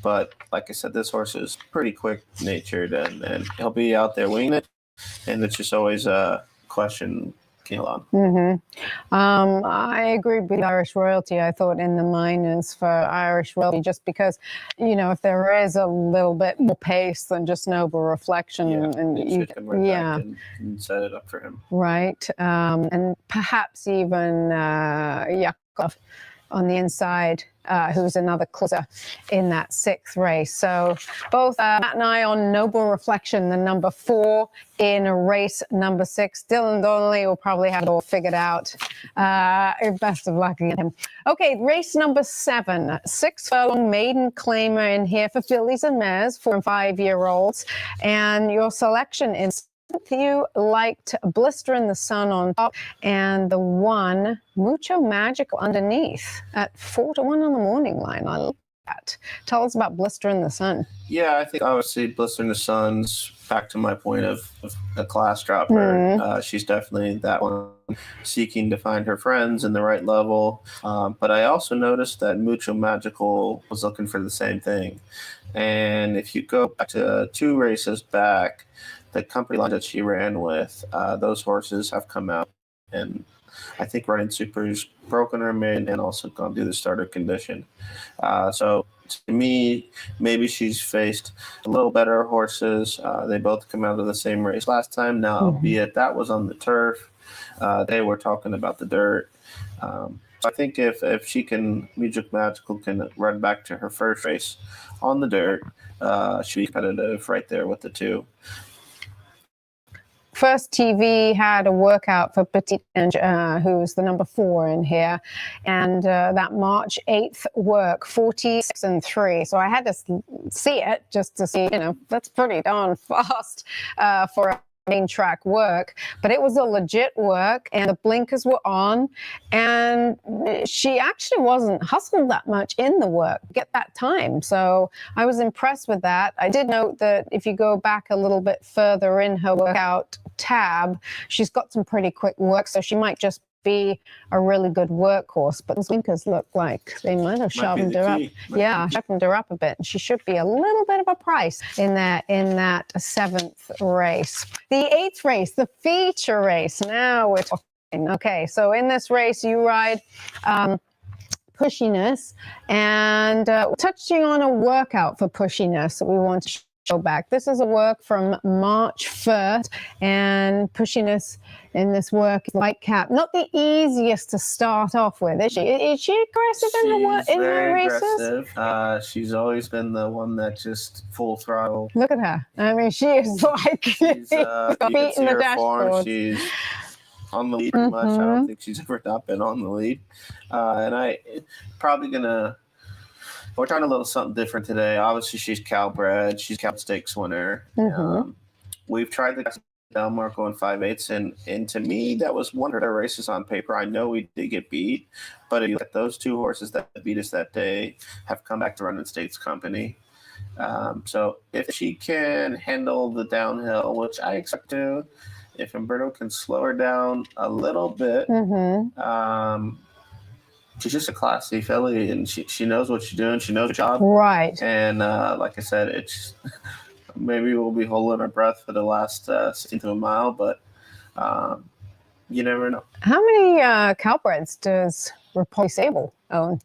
But like I said, this horse is pretty quick-natured, and he'll be out there winging it. And it's just always a question. I agree with Irish Royalty. I thought in the minors for Irish Royalty, just because, if there is a little bit more pace than just Noble Reflection, and you should come right back and set it up for him. Right. And perhaps even Yakov on the inside, who's another closer in that sixth race. So both Matt and I on Noble Reflection, the number 4 in race number 6. Dylan Donnelly will probably have it all figured out. Best of luck against him. Okay, race number 7, 6 furlong maiden claimer in here for fillies and mares, 4 and 5-year-olds. And your selection is you liked Blister in the Sun on top and the 1 Mucho Magical underneath at 4-1 on the morning line. I love that. Tell us about Blister in the Sun. Yeah, I think obviously Blister in the Sun's back to my point of a class dropper. Mm-hmm. She's definitely that one seeking to find her friends in the right level. But I also noticed that Mucho Magical was looking for the same thing. And if you go back to 2 races back, the company line that she ran with, those horses have come out, and I think Running Super's broken her mid and also gone through the starter condition. So to me, maybe she's faced a little better horses. They both come out of the same race last time. Now, be it that was on the turf, they were talking about the dirt. So I think if she can, Music Magical can run back to her first race on the dirt, she'll be competitive right there with the 2. First TV had a workout for Petite Ange, who's the number 4 in here, and that March 8th work, 46 and 3. So I had to see it just to see, that's pretty darn fast for a main track work, but it was a legit work and the blinkers were on, and she actually wasn't hustled that much in the work to get that time. So I was impressed with that. I did note that if you go back a little bit further in her workout tab, she's got some pretty quick work, so she might just be a really good workhorse, but those blinkers look like they might have sharpened her up. Sharpened her up a bit. She should be a little bit of a price in that 7th race. The 8th race, the feature race. Now we're talking. Okay, so in this race, you ride Pushiness, and touching on a workout for Pushiness that we want to show back. This is a work from March 1st, and Pushiness in this work is light cap. Not the easiest to start off with, is she? Is she aggressive in her races? Aggressive. She's always been the one that just full throttle. Look at her. I mean, she is like she's, beating the dashboard. She's on the lead pretty much. I don't think she's ever not been on the lead. And I probably gonna. We're trying a little something different today. Obviously, she's Calbred. She's Cal Stakes winner. We've tried the Del Marco in 5/8, and to me, that was one of their races on paper. I know we did get beat, but if you look at those 2 horses that beat us that day, have come back to run in States Company. So if she can handle the downhill, which I expect to, if Umberto can slow her down a little bit, she's just a classy filly, and she knows what she's doing. She knows her job. Right. And like I said, it's maybe we'll be holding our breath for the last 16th of a mile, but you never know. How many Calbreds does Rapoli Sable own?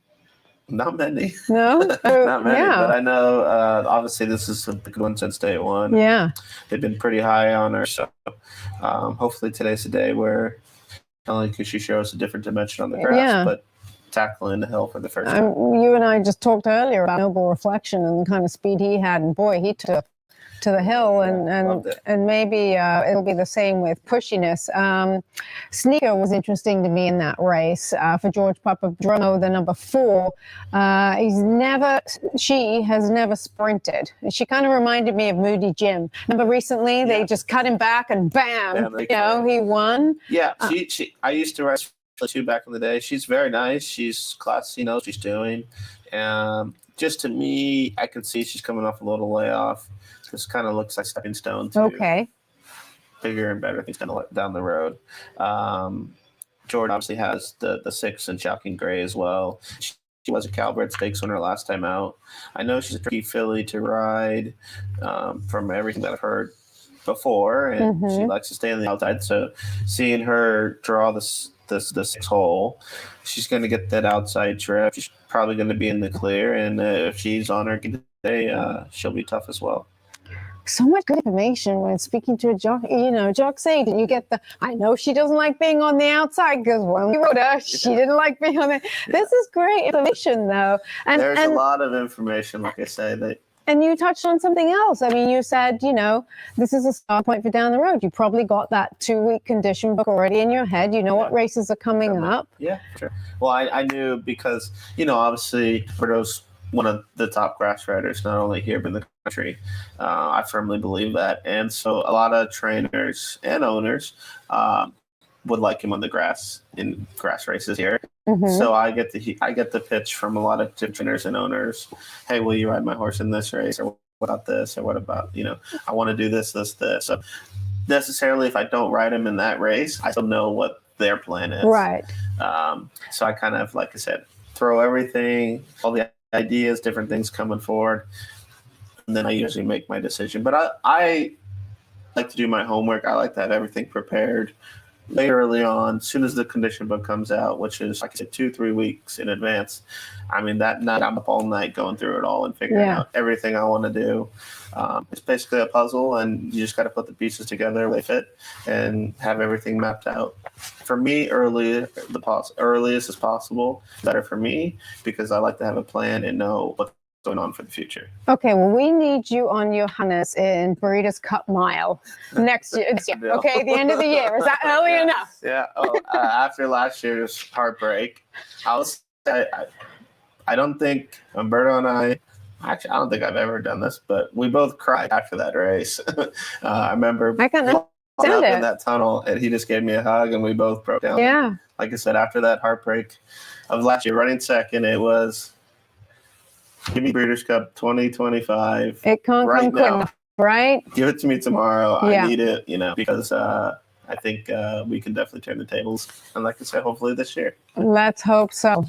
Not many. No? Not many, Yeah. but I know obviously this is a big one since day one. Yeah. They've been pretty high on her, so hopefully today's the day where not only could she show us a different dimension on the grass, Yeah. but tackling the hill for the first time. You and I just talked earlier about Noble Reflection and the kind of speed he had, and boy, he took to the hill, and maybe it'll be the same with pushiness. Sneaker was interesting to me in that race for George Papadromo, the number 4. She has never sprinted. She kind of reminded me of Moody Jim. Remember recently they just cut him back and bam, he won. Yeah, I used to race too back in the day. She's very nice. She's classy. Knows what she's doing. Just to me, I can see she's coming off a little layoff. This kind of looks like stepping stone to bigger and better things down the road. Jordan obviously has the 6 in Chalking Gray as well. She was a Calbred Stakes winner last time out. I know she's a tricky filly to ride from everything that I've heard before, and she likes to stay on the outside. So seeing her draw the 6 hole, she's going to get that outside trip. She's probably going to be in the clear, and if she's on her day, she'll be tough as well. So much good information when speaking to a jock. Jock say, did you get I know she doesn't like being on the outside because when we rode her, she didn't like being on it. This is great information, though. And there's a lot of information, like I say. And you touched on something else. I mean, you said, this is a start point for down the road. You probably got that 2-week condition book already in your head. You know what races are coming up. Yeah, sure. Well, I knew because, obviously, Bordeaux's one of the top grass riders, not only here, but in the country. I firmly believe that. And so a lot of trainers and owners would like him on the grass in grass races here. So I get the pitch from a lot of trainers and owners. Hey, will you ride my horse in this race? Or what about this? Or what about, I want to do this. So necessarily, if I don't ride him in that race, I still know what their plan is. Right. So I kind of, like I said, throw everything, all the ideas, different things coming forward, and then I usually make my decision. But I like to do my homework. I like to have everything prepared way early on, as soon as the condition book comes out, which is, like I said, 2-3 weeks in advance. I mean, that night I'm up all night going through it all and figuring out everything I want to do. It's basically a puzzle, and you just got to put the pieces together where they fit and have everything mapped out. For me, earliest as possible, better for me, because I like to have a plan and know what's going on for the future. Okay, well, we need you on Johannes in Burritos Cup Mile next year. Okay, the end of the year. Is that early enough? Yeah. After last year's heartbreak, I don't think Umberto and I don't think I've ever done this, but we both cried after that race. I remember up in that tunnel, and he just gave me a hug, and we both broke down. Yeah. Like I said, after that heartbreak of last year, running second, it was give me Breeders' Cup 2025. It can't right come quick enough, right? Give it to me tomorrow. I need it, because I think we can definitely turn the tables. And like I said, hopefully this year. Let's hope so.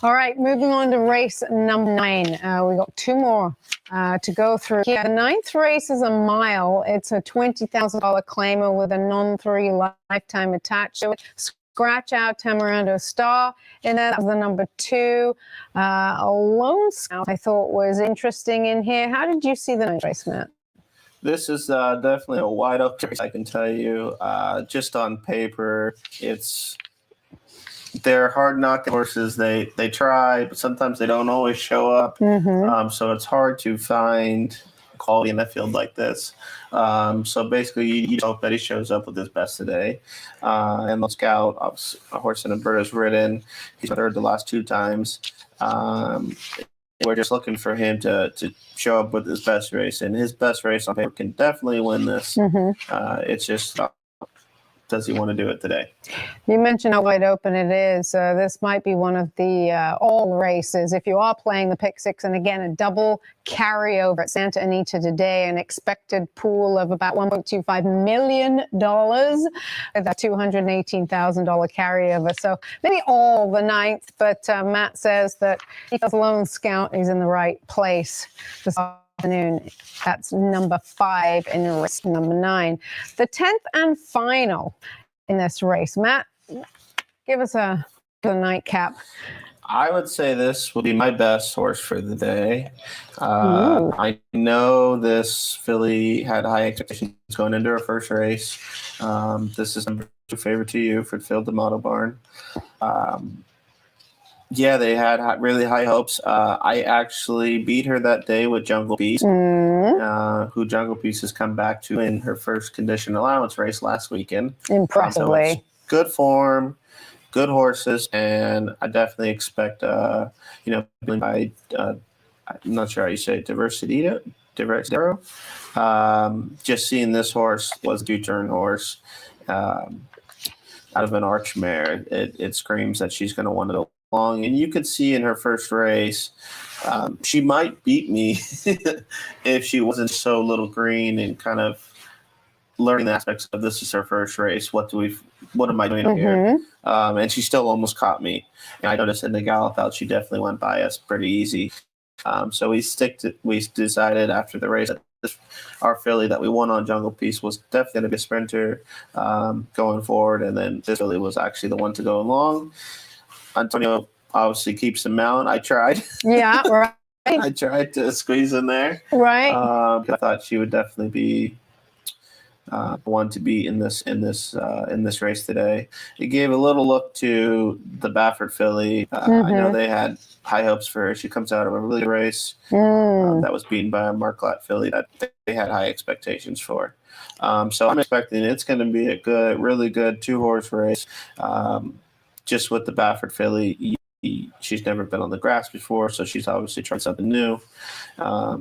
All right, moving on to race number 9. We got 2 more to go through. Yeah, the 9th race is a mile. It's a $20,000 claimer with a non-3 lifetime attached to it. Scratch out Tamarando Star in it. That was the number 2. A Lone Scout I thought was interesting in here. How did you see the 9th race, Matt? This is definitely a wide open race, I can tell you. Just on paper, they're hard knocking horses. They try, but sometimes they don't always show up. So it's hard to find quality in a field like this. So basically, you hope that he shows up with his best today. And the Scout, a horse that Umberto's ridden, he's third the last 2 times. We're just looking for him to show up with his best race, and his best race on paper can definitely win this. It's just, does he want to do it today? You mentioned how wide open it is. This might be one of the all races. If you are playing the pick 6, and again, a double carryover at Santa Anita today, an expected pool of about $1.25 million with a $218,000 carryover. So maybe all the 9th, but Matt says that he does Lone Scout. He's in the right place this afternoon. That's number 5 in race number 9. The 10th and final in this race. Matt, give us a nightcap. I would say this will be my best horse for the day. I know this filly had high expectations going into her first race. This is number 2 favorite to you for Phil D'Amato Barn. Yeah, they had really high hopes. I actually beat her that day with Jungle Beast, who Jungle Beast has come back to in her first condition allowance race last weekend. Impressively. So it's good form, good horses, and I definitely expect, by, I'm not sure how you say it, Diversity. Just seeing this horse was a 2-turn horse. Out of an arch mare, it screams that she's going to want it along. And you could see in her first race, she might beat me if she wasn't so little green and kind of learning the aspects of this is her first race. What am I doing here? And she still almost caught me. And I noticed in the gallop out, she definitely went by us pretty easy. So we decided after the race that our filly that we won on Jungle Beast was definitely going to be a sprinter going forward. And then this filly was actually the one to go along. Antonio obviously keeps him mount. I tried. Yeah, right. I tried to squeeze in there. Right. I thought she would definitely be one to beat in this race today. It gave a little look to the Baffert filly. I know they had high hopes for her. She comes out of a really good race that was beaten by a Marquette filly that they had high expectations for. So I'm expecting it's going to be a really good 2-horse race. Just with the Baffert filly, she's never been on the grass before, so she's obviously trying something new. I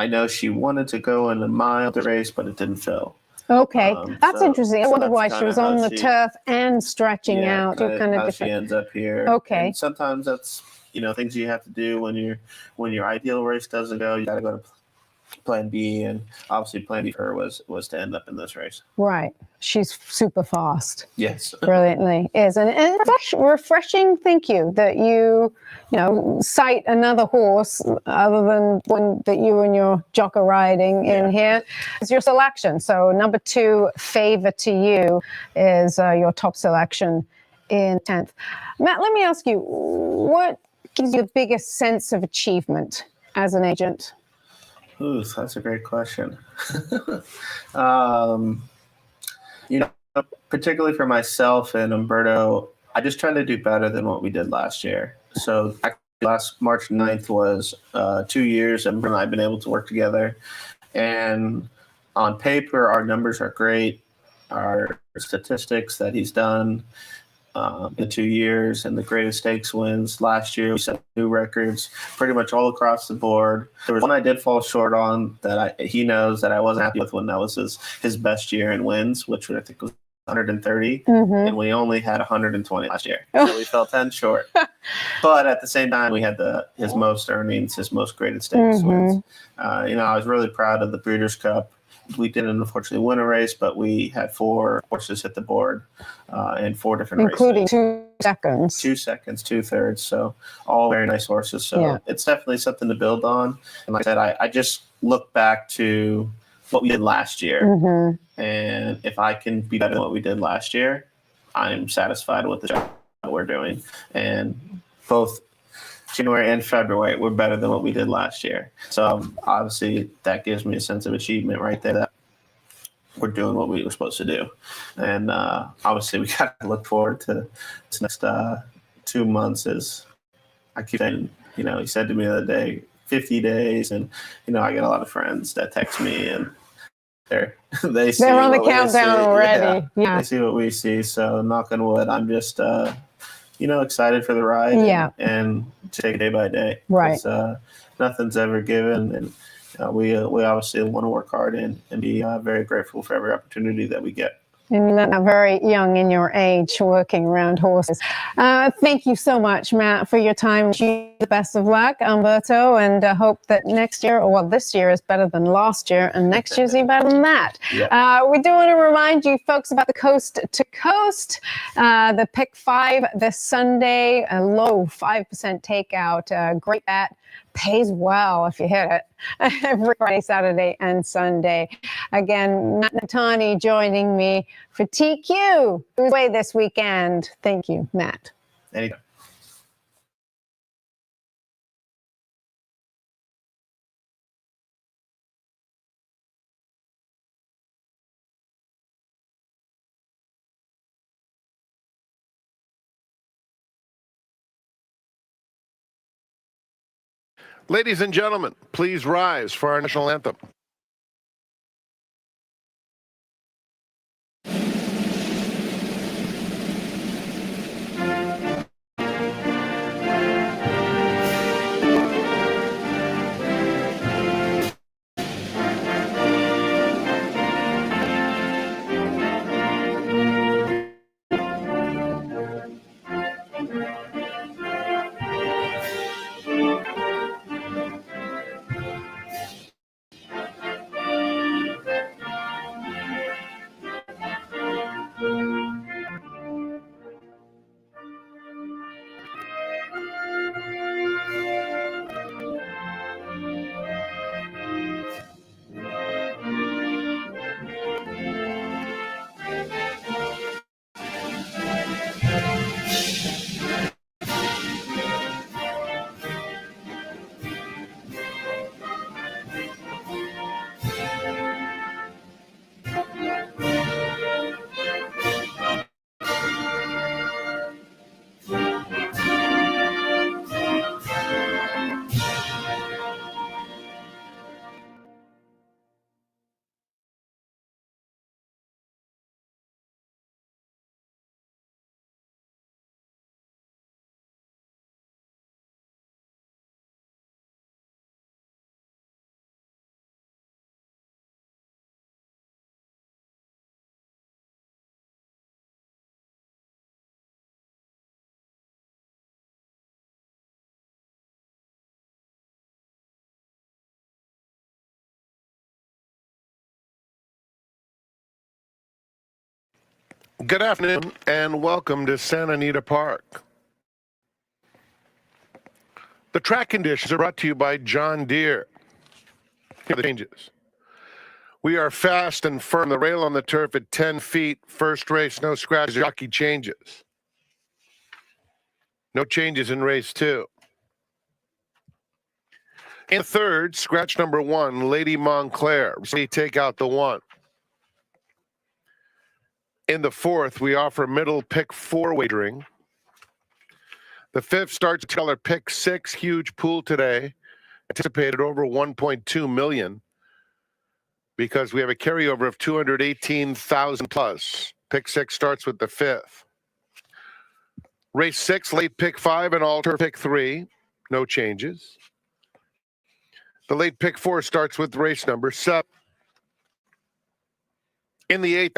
know she wanted to go in a milder race, but it didn't fill. Okay, that's interesting. I wonder why that's she was on the turf and stretching out. Kind of how different. she ends up here. Okay. And sometimes that's things you have to do when your ideal race doesn't go. You got to go to plan B, and obviously plan B for her was to end up in this race. Right. She's super fast. Yes. Brilliantly is. And refreshing, thank you, that you cite another horse other than one that you and your jock are riding in here as your selection. So number 2 favor to you is your top selection in 10th. Matt, let me ask you, what gives you the biggest sense of achievement as an agent? Ooh, that's a great question. Particularly for myself and Umberto, I just tried to do better than what we did last year. So actually last March 9th was 2 years, and Umberto and I have been able to work together. And on paper, our numbers are great. Our statistics that he's done in 2 years and the greatest stakes wins. Last year, we set new records pretty much all across the board. There was one I did fall short on that he knows that I wasn't happy with when that was his best year in wins, which I think was 130, and we only had 120 last year. So we fell 10 short. But at the same time, we had his most earnings, his most graded stakes wins. I was really proud of the Breeders' Cup. We didn't unfortunately win a race, but we had 4 horses hit the board in 4 different including races. 2 seconds. 2 seconds, 2/3. So all very nice horses. So it's definitely something to build on. And like I said, I just look back to what we did last year. And if I can be better than what we did last year, I'm satisfied with the job that we're doing. And both January and February were better than what we did last year. So obviously that gives me a sense of achievement right there that we're doing what we were supposed to do. And obviously we got to look forward to this next 2 months. As I keep saying, he said to me the other day, 50 days. And, I get a lot of friends that text me and they're on the countdown already. Yeah. They see what we see. So knock on wood, I'm just, excited for the ride and to take it day by day. Right. Nothing's ever given. And we obviously want to work hard and be very grateful for every opportunity that we get. And you're very young in your age, working around horses. Thank you so much, Matt, for your time. Wish you the best of luck, Umberto, and hope that next year, this year is better than last year, and next year's even better than that. We do want to remind you folks about the Coast to Coast, the Pick 5 this Sunday, a low 5% takeout, great bet. Pays well if you hit it every Friday, Saturday, and Sunday. Again, Matt Nakatani joining me for TQ, who's away this weekend. Thank you, Matt. Anytime. Ladies and gentlemen, please rise for our national anthem. Good afternoon and welcome to Santa Anita Park. The track conditions are brought to you by John Deere. Here are the changes. We are fast and firm. The rail on the turf at 10 feet. First race, no scratches. Jockey changes. No changes in race 2. In third, scratch number 1, Lady Montclair. We take out the 1. In the 4th, we offer middle pick 4 wagering. The 5th starts color pick 6, huge pool today, anticipated over 1.2 million because we have a carryover of 218,000 plus. Pick 6 starts with the 5th. Race 6, late pick 5 and alter pick 3, no changes. The late pick 4 starts with race number 7. In the 8th,